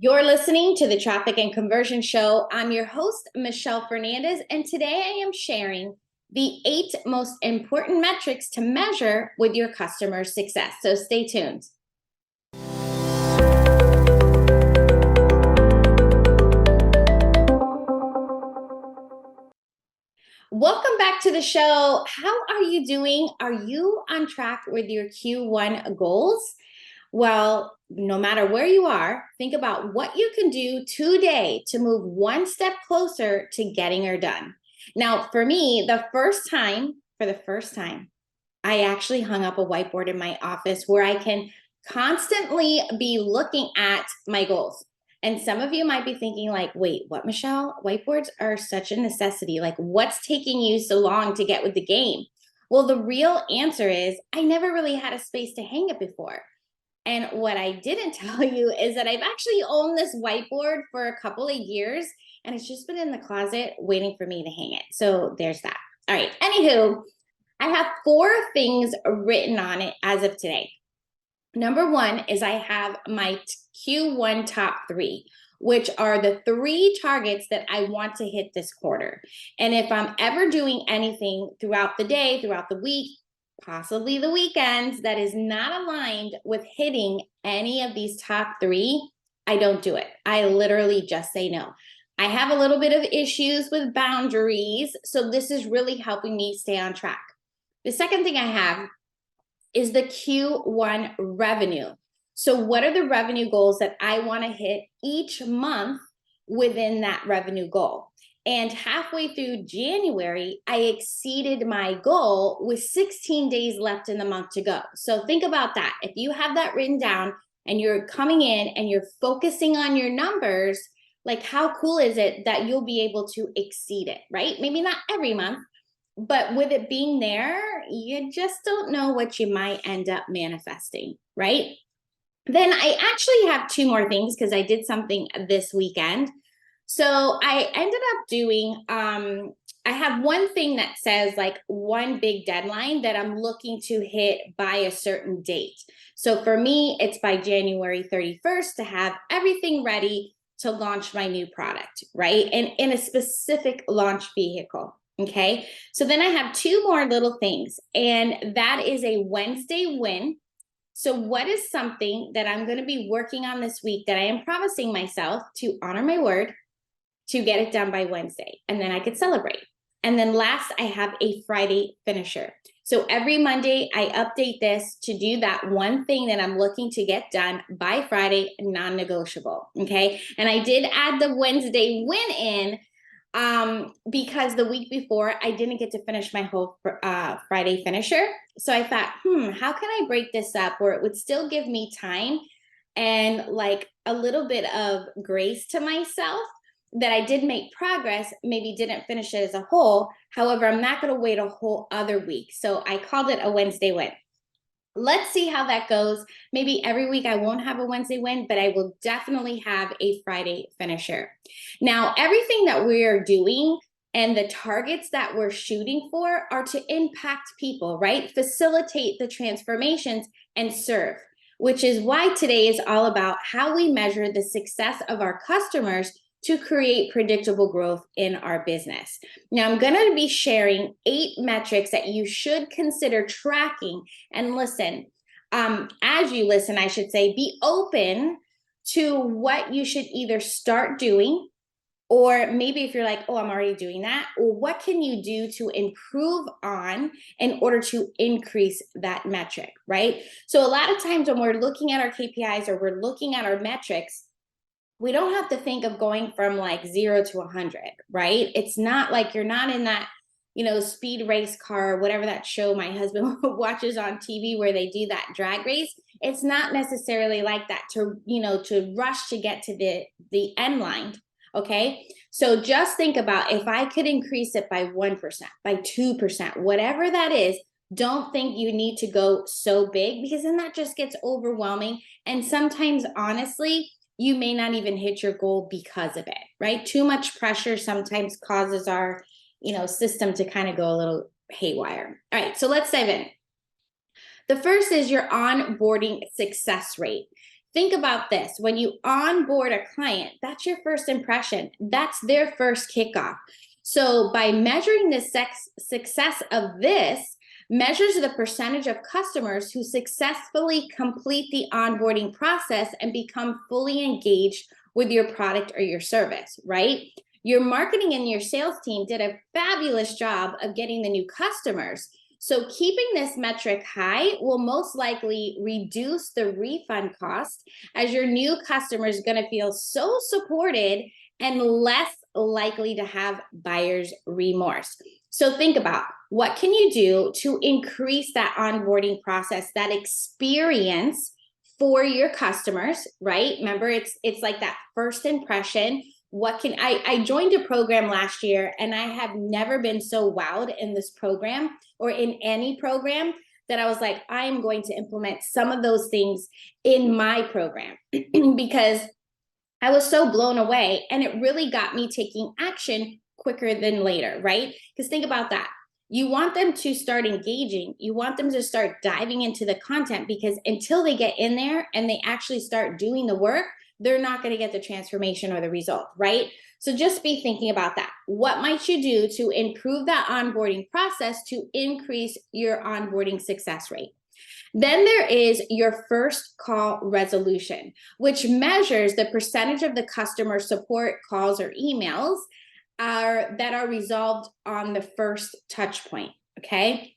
You're listening to the Traffic and Conversion Show. I'm your host, Michelle Fernandez, and today I am sharing the 8 most important metrics to measure with your customer success. So stay tuned. Welcome back to the show. How are you doing? Are you on track with your Q1 goals? Well, no matter where you are, think about what you can do today to move one step closer to getting her done. Now, for me, for the first time, I actually hung up a whiteboard in my office where I can constantly be looking at my goals. And some of you might be thinking like, wait, what, Michelle? Whiteboards are such a necessity. Like, what's taking you so long to get with the game? Well, the real answer is I never really had a space to hang it before. And what I didn't tell you is that I've actually owned this whiteboard for a couple of years, and it's just been in the closet waiting for me to hang it. So there's that. All right. Anywho, I have 4 things written on it as of today. Number 1 is I have my Q1 top 3, which are the 3 targets that I want to hit this quarter. And if I'm ever doing anything throughout the day, throughout the week, possibly the weekends, that is not aligned with hitting any of these top 3, I don't do it. I literally just say no. I have a little bit of issues with boundaries, so this is really helping me stay on track. The second thing I have is the Q1 revenue. So what are the revenue goals that I want to hit each month within that revenue goal? And halfway through January, I exceeded my goal with 16 days left in the month to go. So think about that. If you have that written down and you're coming in and you're focusing on your numbers, like how cool is it that you'll be able to exceed it, right? Maybe not every month, but with it being there, you just don't know what you might end up manifesting, right? Then I actually have 2 more things because I did something this weekend. So I ended up doing, I have one thing that says like one big deadline that I'm looking to hit by a certain date. So for me, it's by January 31st to have everything ready to launch my new product, right? And in a specific launch vehicle. Okay. So then I have 2 more little things, and that is a Wednesday win. So what is something that I'm going to be working on this week that I am promising myself to honor my word to get it done by Wednesday, and then I could celebrate. And then last, I have a Friday finisher. So every Monday, I update this to do that one thing that I'm looking to get done by Friday, non-negotiable. Okay. And I did add the Wednesday win in because the week before I didn't get to finish my whole Friday finisher. So I thought, how can I break this up where it would still give me time and like a little bit of grace to myself that I did make progress, maybe didn't finish it as a whole. However, I'm not going to wait a whole other week. So I called it a Wednesday win. Let's see how that goes. Maybe every week I won't have a Wednesday win, but I will definitely have a Friday finisher. Now, everything that we are doing and the targets that we're shooting for are to impact people, right? Facilitate the transformations and serve, which is why today is all about how we measure the success of our customers to create predictable growth in our business. Now, I'm going to be sharing 8 metrics that you should consider tracking. And listen, as you listen, I should say, be open to what you should either start doing, or maybe if you're like, oh, I'm already doing that, or what can you do to improve on in order to increase that metric, right? So a lot of times when we're looking at our KPIs or we're looking at our metrics, we don't have to think of going from like 0 to 100, right? It's not like you're not in that, speed race car, whatever that show my husband watches on TV where they do that drag race. It's not necessarily like that to rush to get to the end line. Okay. So just think about if I could increase it by 1%, by 2%, whatever that is, don't think you need to go so big because then that just gets overwhelming. And sometimes, honestly, you may not even hit your goal because of it, right? Too much pressure sometimes causes our, system to kind of go a little haywire. All right, so let's dive in. The first is your onboarding success rate. Think about this. When you onboard a client, that's your first impression. That's their first kickoff. So by measuring the success of this, measures the percentage of customers who successfully complete the onboarding process and become fully engaged with your product or your service, right? Your marketing and your sales team did a fabulous job of getting the new customers. So keeping this metric high will most likely reduce the refund cost, as your new customer is going to feel so supported and less likely to have buyer's remorse. So think about, what can you do to increase that onboarding process, that experience for your customers, right? Remember, it's like that first impression. I joined a program last year, and I have never been so wowed in this program or in any program that I was like, I'm going to implement some of those things in my program because I was so blown away, and it really got me taking action quicker than later, right? Because think about that. You want them to start engaging. You want them to start diving into the content, because until they get in there and they actually start doing the work, they're not going to get the transformation or the result, right? So just be thinking about that. What might you do to improve that onboarding process to increase your onboarding success rate? Then there is your first call resolution, which measures the percentage of the customer support calls or emails that are resolved on the first touch point, okay?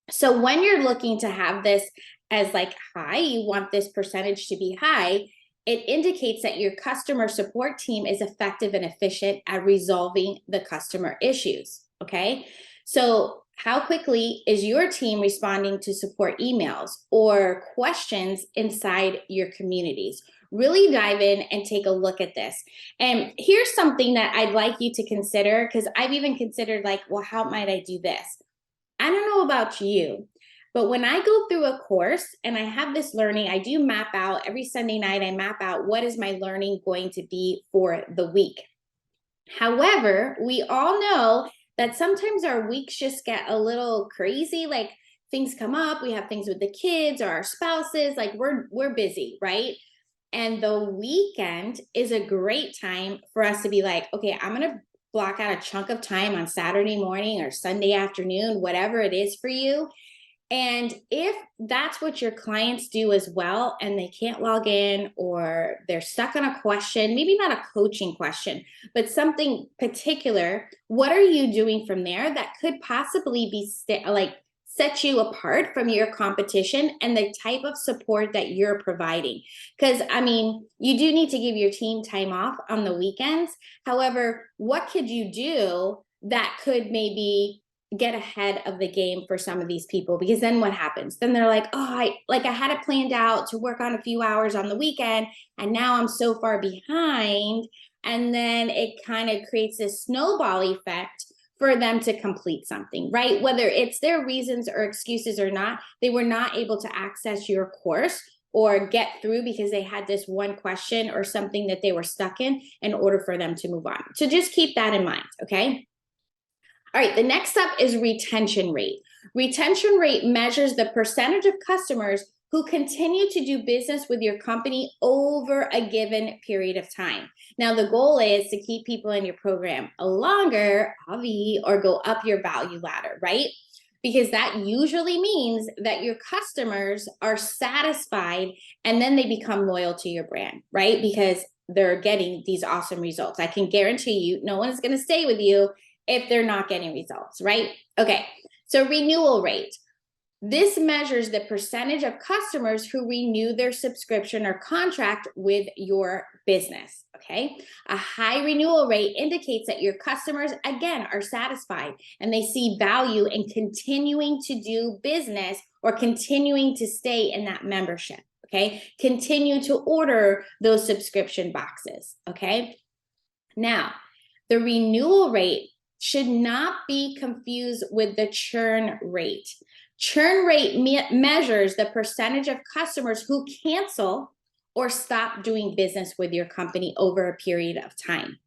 So when you're looking to have this as like high, you want this percentage to be high, it indicates that your customer support team is effective and efficient at resolving the customer issues, okay? So how quickly is your team responding to support emails or questions inside your communities? Really dive in and take a look at this. And here's something that I'd like you to consider, because I've even considered like, well, how might I do this? I don't know about you, but when I go through a course and I have this learning, I do map out every Sunday night, I map out what is my learning going to be for the week. However, we all know that sometimes our weeks just get a little crazy. Like things come up, we have things with the kids or our spouses, like we're busy, right? And the weekend is a great time for us to be like, okay, I'm going to block out a chunk of time on Saturday morning or Sunday afternoon, whatever it is for you. And if that's what your clients do as well, and they can't log in or they're stuck on a question, maybe not a coaching question, but something particular, what are you doing from there that could possibly be set you apart from your competition and the type of support that you're providing? Because I mean, you do need to give your team time off on the weekends. However, what could you do that could maybe get ahead of the game for some of these people? Because then what happens? Then they're like, oh, I had it planned out to work on a few hours on the weekend, and now I'm so far behind. And then it kind of creates this snowball effect for them to complete something, right? Whether it's their reasons or excuses or not, they were not able to access your course or get through because they had this one question or something that they were stuck in order for them to move on. So just keep that in mind, okay? All right, the next up is retention rate. Retention rate measures the percentage of customers who continue to do business with your company over a given period of time. Now, the goal is to keep people in your program longer, or go up your value ladder, right? Because that usually means that your customers are satisfied and then they become loyal to your brand, right? Because they're getting these awesome results. I can guarantee you, no one is going to stay with you if they're not getting results, right? Okay, so renewal rate. This measures the percentage of customers who renew their subscription or contract with your business, okay? A high renewal rate indicates that your customers, again, are satisfied and they see value in continuing to do business or continuing to stay in that membership, okay? Continue to order those subscription boxes, okay? Now, the renewal rate should not be confused with the churn rate. Churn rate measures the percentage of customers who cancel or stop doing business with your company over a period of time.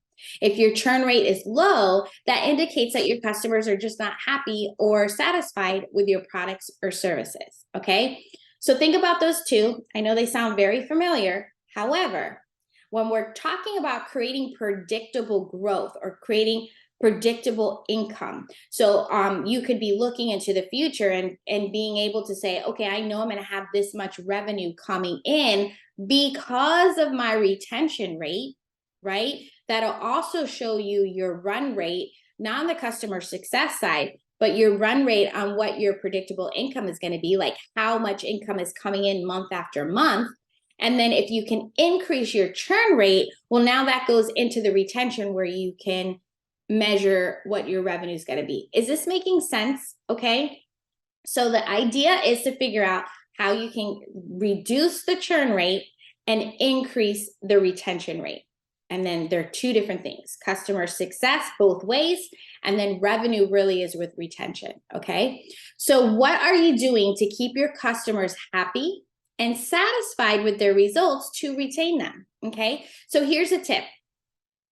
If your churn rate is low, that indicates that your customers are just not happy or satisfied with your products or services, okay? So think about those two. I know they sound very familiar. However, when we're talking about creating predictable growth or creating predictable income, so you could be looking into the future and being able to say, okay, I know I'm going to have this much revenue coming in because of my retention rate, right? That'll also show you your run rate, not on the customer success side, but your run rate on what your predictable income is going to be, like how much income is coming in month after month. And then if you can increase your churn rate, well, now that goes into the retention where you can measure what your revenue is going to be. Is this making sense? Okay. So the idea is to figure out how you can reduce the churn rate and increase the retention rate. And then there are two different things: customer success both ways, and then revenue really is with retention. Okay. So what are you doing to keep your customers happy and satisfied with their results to retain them? Okay. So here's a tip.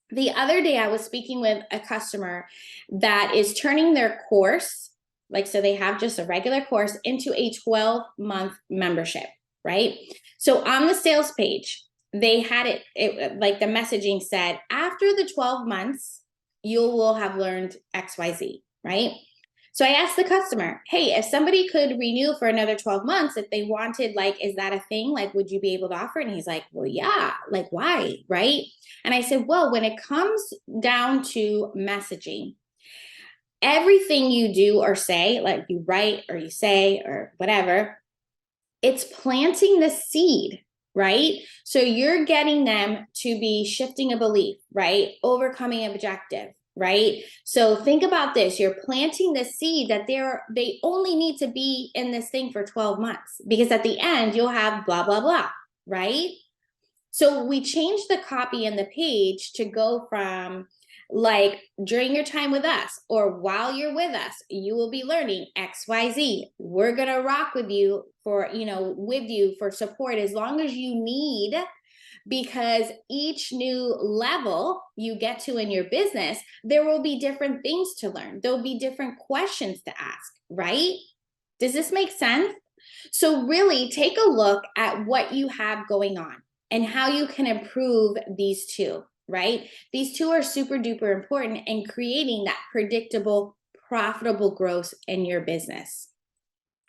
The other day I was speaking with a customer that is turning their course, like, so they have just a regular course, into a 12-month membership, right? So on the sales page, they had it like the messaging said, after the 12 months, you will have learned XYZ, right? So I asked the customer, hey, if somebody could renew for another 12 months, if they wanted, like, is that a thing? Like, would you be able to offer it? And he's like, well, yeah, like, why? Right? And I said, well, when it comes down to messaging, everything you do or say, like you write or you say or whatever, it's planting the seed, right? So you're getting them to be shifting a belief, right? Overcoming an objective, right? So think about this. You're planting the seed that they only need to be in this thing for 12 months, because at the end you'll have blah, blah, blah, right? So we changed the copy in the page to go from, like, during your time with us or while you're with us, you will be learning XYZ. We're going to rock with you for support as long as you need, because each new level you get to in your business, there will be different things to learn. There'll be different questions to ask, right? Does this make sense? So really take a look at what you have going on and how you can improve these two, right? These two are super duper important in creating that predictable, profitable growth in your business.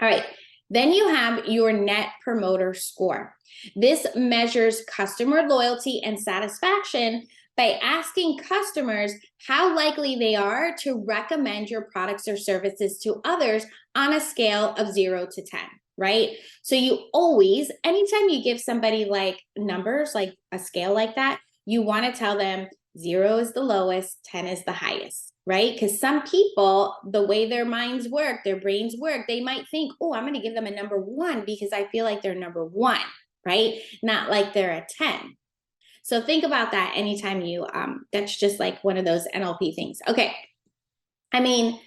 All right. Then you have your Net Promoter Score. This measures customer loyalty and satisfaction by asking customers how likely they are to recommend your products or services to others on a scale of 0 to 10, right? So you always, anytime you give somebody like numbers, like a scale like that, you want to tell them 0 is the lowest, 10 is the highest, right? Because some people, the way their minds work, their brains work, they might think, oh, I'm going to give them a number 1 because I feel like they're number 1, right? Not like they're a 10. So think about that anytime you, that's just like one of those NLP things. Okay. I mean,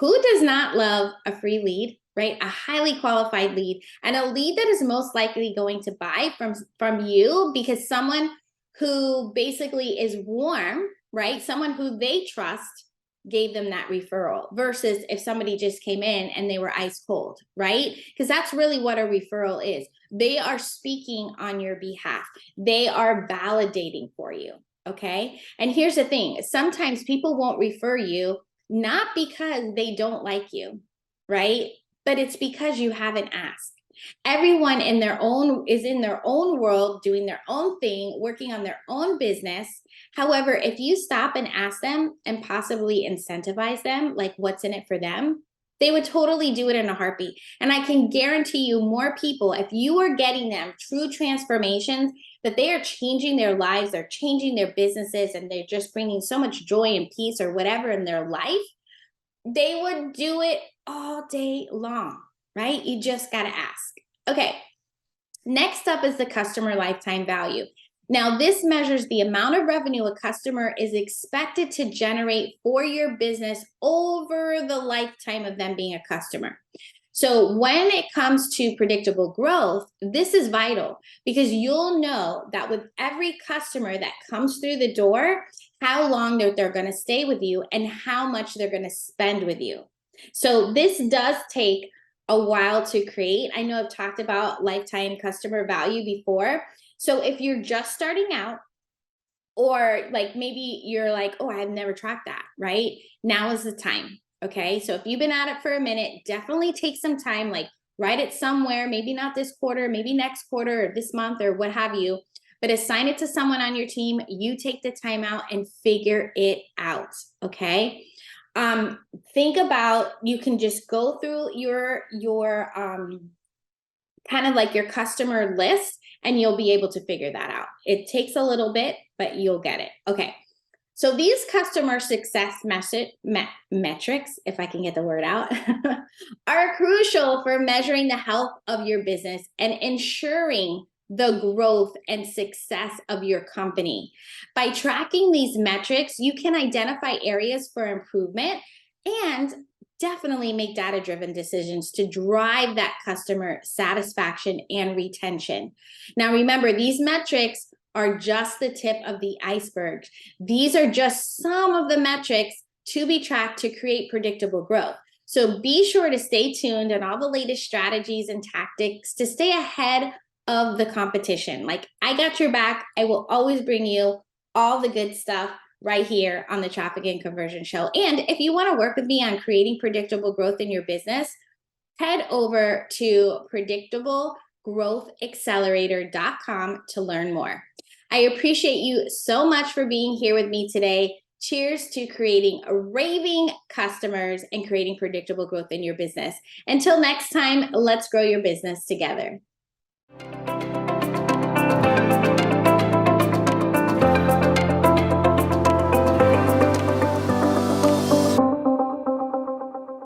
who does not love a free lead, right? A highly qualified lead, and a lead that is most likely going to buy from you because someone who basically is warm, right? Someone who they trust gave them that referral, versus if somebody just came in and they were ice cold, right? Because that's really what a referral is. They are speaking on your behalf. They are validating for you, okay? And here's the thing. Sometimes people won't refer you not because they don't like you, right? But it's because you haven't asked. Everyone is in their own world, doing their own thing, working on their own business. However, if you stop and ask them and possibly incentivize them, like what's in it for them, they would totally do it in a heartbeat. And I can guarantee you more people, if you are getting them true transformations, that they are changing their lives, they're changing their businesses, and they're just bringing so much joy and peace or whatever in their life, they would do it all day long, right? You just got to ask. Okay. Next up is the customer lifetime value. Now, this measures the amount of revenue a customer is expected to generate for your business over the lifetime of them being a customer. So when it comes to predictable growth, this is vital, because you'll know that with every customer that comes through the door, how long they're going to stay with you and how much they're going to spend with you. So this does take a while to create. I know I've talked about lifetime customer value before. So if you're just starting out, or like maybe you're like, oh, I've never tracked that, right? Now is the time. Okay. So if you've been at it for a minute, definitely take some time, like write it somewhere, maybe not this quarter, maybe next quarter or this month or what have you, but assign it to someone on your team. You take the time out and figure it out. Okay. Think about, you can just go through your kind of like your customer list, and you'll be able to figure that out. It takes a little bit, but you'll get it. Okay. So these customer success metrics, if I can get the word out, are crucial for measuring the health of your business and ensuring the growth and success of your company. By tracking these metrics, you can identify areas for improvement and definitely make data-driven decisions to drive that customer satisfaction and retention. Now, remember, these metrics are just the tip of the iceberg. These are just some of the metrics to be tracked to create predictable growth. So be sure to stay tuned on all the latest strategies and tactics to stay ahead of the competition. Like, I got your back. I will always bring you all the good stuff right here on the Traffic and Conversion Show. And if you want to work with me on creating predictable growth in your business, head over to predictablegrowthaccelerator.com to learn more. I appreciate you so much for being here with me today. Cheers to creating raving customers and creating predictable growth in your business. Until next time, let's grow your business together.